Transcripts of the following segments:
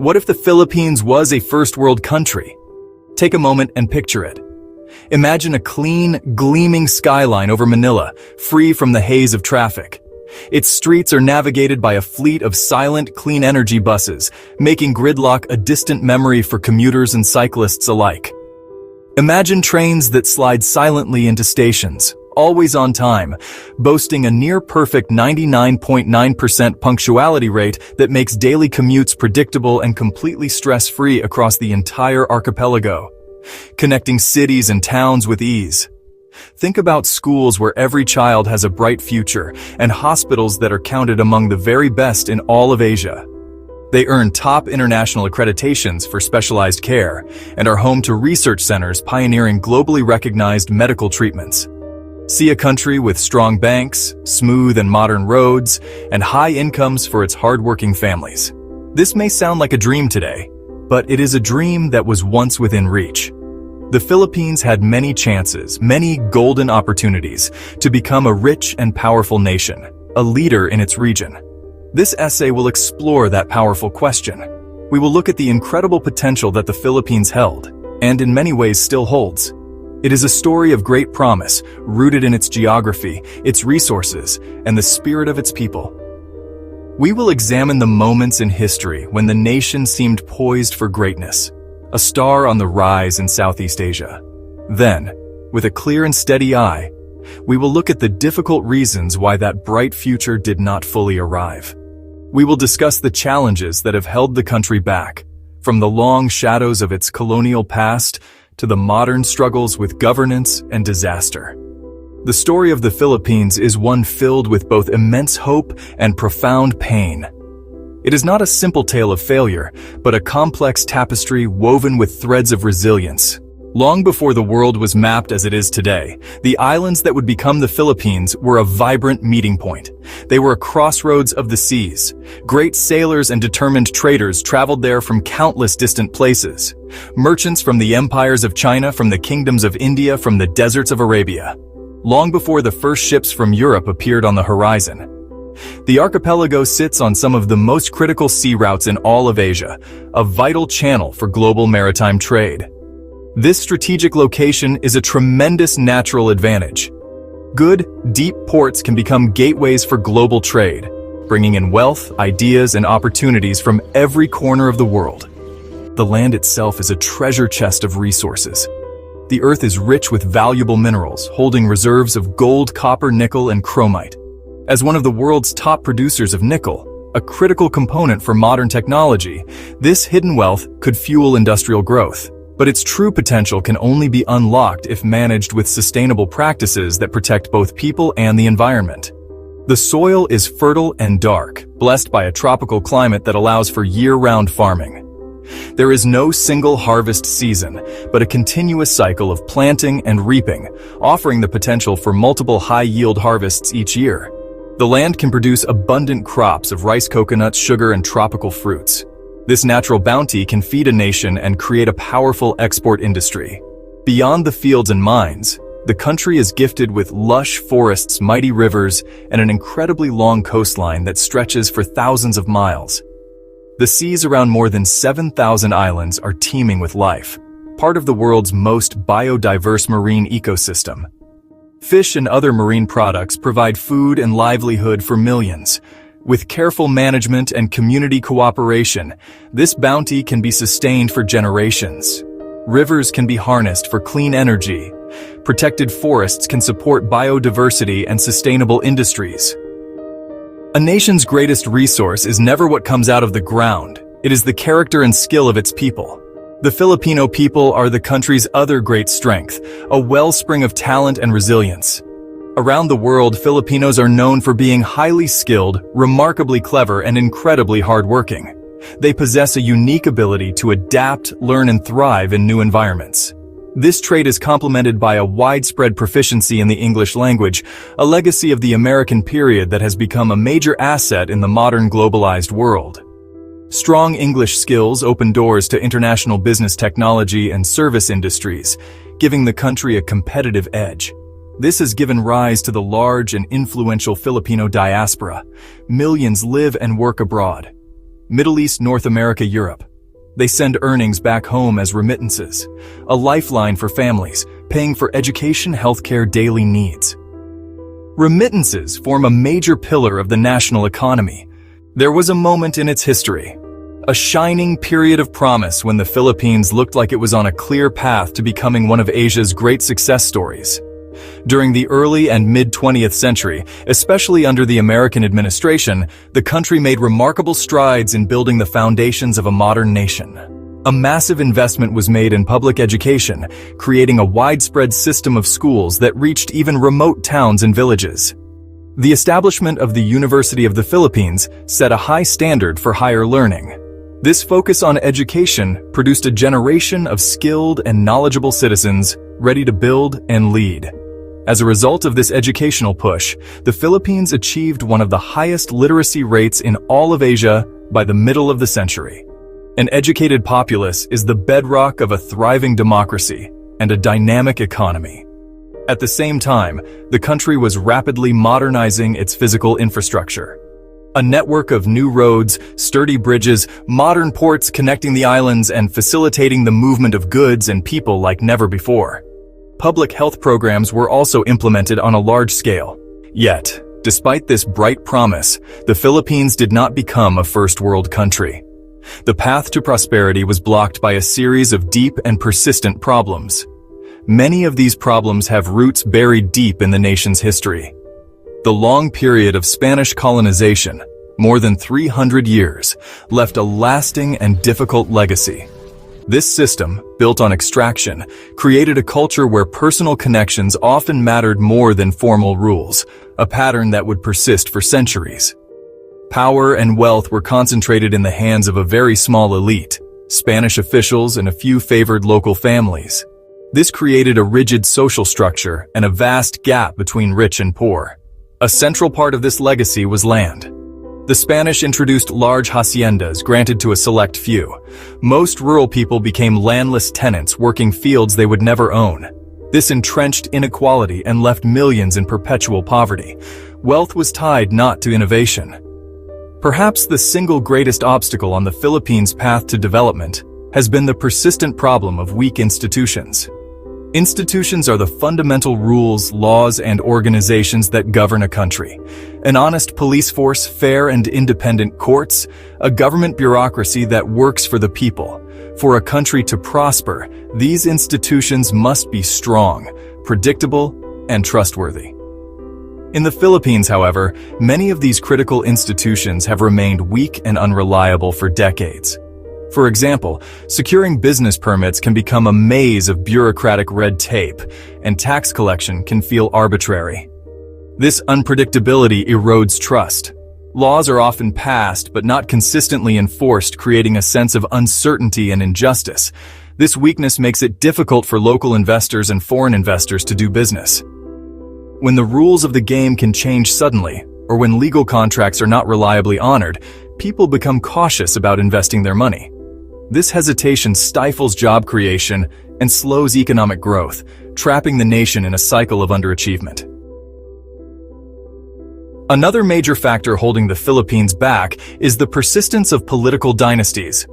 What if the Philippines was a first world country? Take a moment and picture it. Imagine a clean, gleaming skyline over Manila, free from the haze of traffic. Its streets are navigated by a fleet of silent, clean energy buses, making gridlock a distant memory for commuters and cyclists alike. Imagine trains that slide silently into stations, always on time, boasting a near-perfect 99.9% punctuality rate that makes daily commutes predictable and completely stress-free across the entire archipelago, connecting cities and towns with ease. Think about schools where every child has a bright future and hospitals that are counted among the very best in all of Asia. They earn top international accreditations for specialized care and are home to research centers pioneering globally recognized medical treatments. See a country with strong banks, smooth and modern roads, and high incomes for its hardworking families. This may sound like a dream today, but it is a dream that was once within reach. The Philippines had many chances, many golden opportunities to become a rich and powerful nation, a leader in its region. This essay will explore that powerful question. We will look at the incredible potential that the Philippines held, and in many ways still holds. It is a story of great promise, rooted in its geography, its resources, and the spirit of its people. We will examine the moments in history when the nation seemed poised for greatness, a star on the rise in Southeast Asia. Then, with a clear and steady eye, we will look at the difficult reasons why that bright future did not fully arrive. We will discuss the challenges that have held the country back, from the long shadows of its colonial past to the modern struggles with governance and disaster. The story of the Philippines is one filled with both immense hope and profound pain. It is not a simple tale of failure, but a complex tapestry woven with threads of resilience. Long before the world was mapped as it is today, the islands that would become the Philippines were a vibrant meeting point. They were a crossroads of the seas. Great sailors and determined traders traveled there from countless distant places. Merchants from the empires of China, from the kingdoms of India, from the deserts of Arabia. Long before the first ships from Europe appeared on the horizon. The archipelago sits on some of the most critical sea routes in all of Asia, a vital channel for global maritime trade. This strategic location is a tremendous natural advantage. Good, deep ports can become gateways for global trade, bringing in wealth, ideas, and opportunities from every corner of the world. The land itself is a treasure chest of resources. The earth is rich with valuable minerals, holding reserves of gold, copper, nickel, and chromite. As one of the world's top producers of nickel, a critical component for modern technology, this hidden wealth could fuel industrial growth. But its true potential can only be unlocked if managed with sustainable practices that protect both people and the environment. The soil is fertile and dark, blessed by a tropical climate that allows for year-round farming. There is no single harvest season, but a continuous cycle of planting and reaping, offering the potential for multiple high-yield harvests each year. The land can produce abundant crops of rice, coconuts, sugar, and tropical fruits. This natural bounty can feed a nation and create a powerful export industry. Beyond the fields and mines, the country is gifted with lush forests, mighty rivers, and an incredibly long coastline that stretches for thousands of miles. The seas around more than 7,000 islands are teeming with life, part of the world's most biodiverse marine ecosystem. Fish and other marine products provide food and livelihood for millions. With careful management and community cooperation, this bounty can be sustained for generations. Rivers can be harnessed for clean energy. Protected forests can support biodiversity and sustainable industries. A nation's greatest resource is never what comes out of the ground. It is the character and skill of its people. The Filipino people are the country's other great strength, a wellspring of talent and resilience. Around the world, Filipinos are known for being highly skilled, remarkably clever, and incredibly hardworking. They possess a unique ability to adapt, learn, and thrive in new environments. This trait is complemented by a widespread proficiency in the English language, a legacy of the American period that has become a major asset in the modern globalized world. Strong English skills open doors to international business, technology, and service industries, giving the country a competitive edge. This has given rise to the large and influential Filipino diaspora. Millions live and work abroad. Middle East, North America, Europe. They send earnings back home as remittances, a lifeline for families, paying for education, healthcare, daily needs. Remittances form a major pillar of the national economy. There was a moment in its history, a shining period of promise when the Philippines looked like it was on a clear path to becoming one of Asia's great success stories. During the early and mid-20th century, especially under the American administration, the country made remarkable strides in building the foundations of a modern nation. A massive investment was made in public education, creating a widespread system of schools that reached even remote towns and villages. The establishment of the University of the Philippines set a high standard for higher learning. This focus on education produced a generation of skilled and knowledgeable citizens ready to build and lead. As a result of this educational push, the Philippines achieved one of the highest literacy rates in all of Asia by the middle of the century. An educated populace is the bedrock of a thriving democracy and a dynamic economy. At the same time, the country was rapidly modernizing its physical infrastructure. A network of new roads, sturdy bridges, modern ports connecting the islands and facilitating the movement of goods and people like never before. Public health programs were also implemented on a large scale. Yet, despite this bright promise, the Philippines did not become a first-world country. The path to prosperity was blocked by a series of deep and persistent problems. Many of these problems have roots buried deep in the nation's history. The long period of Spanish colonization, more than 300 years, left a lasting and difficult legacy. This system, built on extraction, created a culture where personal connections often mattered more than formal rules, a pattern that would persist for centuries. Power and wealth were concentrated in the hands of a very small elite, Spanish officials and a few favored local families. This created a rigid social structure and a vast gap between rich and poor. A central part of this legacy was land. The Spanish introduced large haciendas granted to a select few. Most rural people became landless tenants working fields they would never own. This entrenched inequality and left millions in perpetual poverty. Wealth was tied not to innovation. Perhaps the single greatest obstacle on the Philippines' path to development has been the persistent problem of weak institutions. Institutions are the fundamental rules, laws, and organizations that govern a country. An honest police force, fair and independent courts, a government bureaucracy that works for the people. For a country to prosper, these institutions must be strong, predictable, and trustworthy. In the Philippines, however, many of these critical institutions have remained weak and unreliable for decades. For example, securing business permits can become a maze of bureaucratic red tape, and tax collection can feel arbitrary. This unpredictability erodes trust. Laws are often passed but not consistently enforced, creating a sense of uncertainty and injustice. This weakness makes it difficult for local investors and foreign investors to do business. When the rules of the game can change suddenly, or when legal contracts are not reliably honored, people become cautious about investing their money. This hesitation stifles job creation and slows economic growth, trapping the nation in a cycle of underachievement. Another major factor holding the Philippines back is the persistence of political dynasties.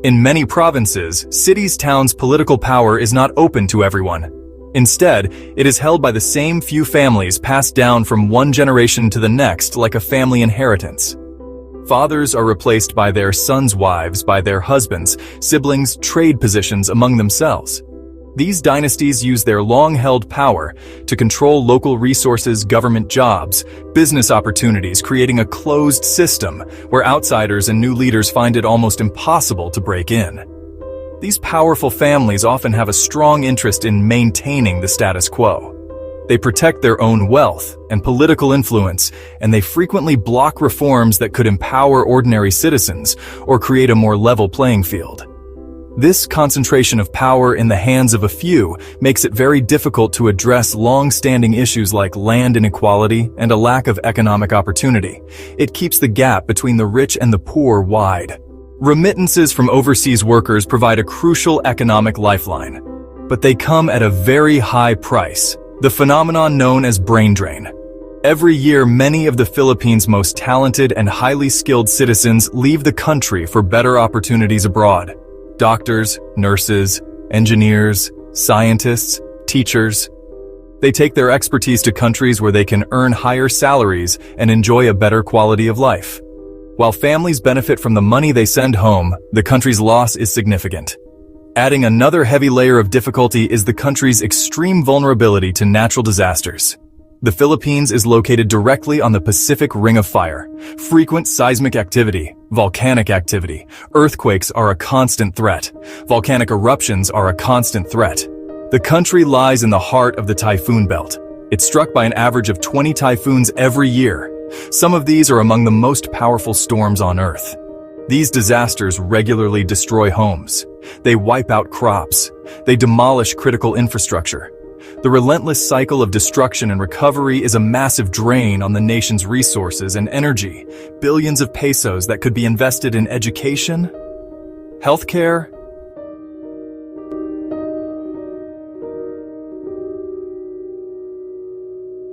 In many provinces, cities, towns, political power is not open to everyone. Instead, it is held by the same few families passed down from one generation to the next like a family inheritance. Fathers are replaced by their sons' wives, by their husbands, siblings trade positions among themselves. These dynasties use their long-held power to control local resources, government jobs, business opportunities, creating a closed system where outsiders and new leaders find it almost impossible to break in. These powerful families often have a strong interest in maintaining the status quo. They protect their own wealth and political influence, and they frequently block reforms that could empower ordinary citizens or create a more level playing field. This concentration of power in the hands of a few makes it very difficult to address long-standing issues like land inequality and a lack of economic opportunity. It keeps the gap between the rich and the poor wide. Remittances from overseas workers provide a crucial economic lifeline, but they come at a very high price. The phenomenon known as brain drain. Every year, many of the Philippines' most talented and highly skilled citizens leave the country for better opportunities abroad. Doctors, nurses, engineers, scientists, teachers. They take their expertise to countries where they can earn higher salaries and enjoy a better quality of life. While families benefit from the money they send home, the country's loss is significant. Adding another heavy layer of difficulty is the country's extreme vulnerability to natural disasters. The Philippines is located directly on the Pacific Ring of Fire. Frequent seismic activity, volcanic activity, earthquakes are a constant threat. Volcanic eruptions are a constant threat. The country lies in the heart of the typhoon belt. It's struck by an average of 20 typhoons every year. Some of these are among the most powerful storms on Earth. These disasters regularly destroy homes. They wipe out crops. They demolish critical infrastructure. The relentless cycle of destruction and recovery is a massive drain on the nation's resources and energy. Billions of pesos that could be invested in education, healthcare,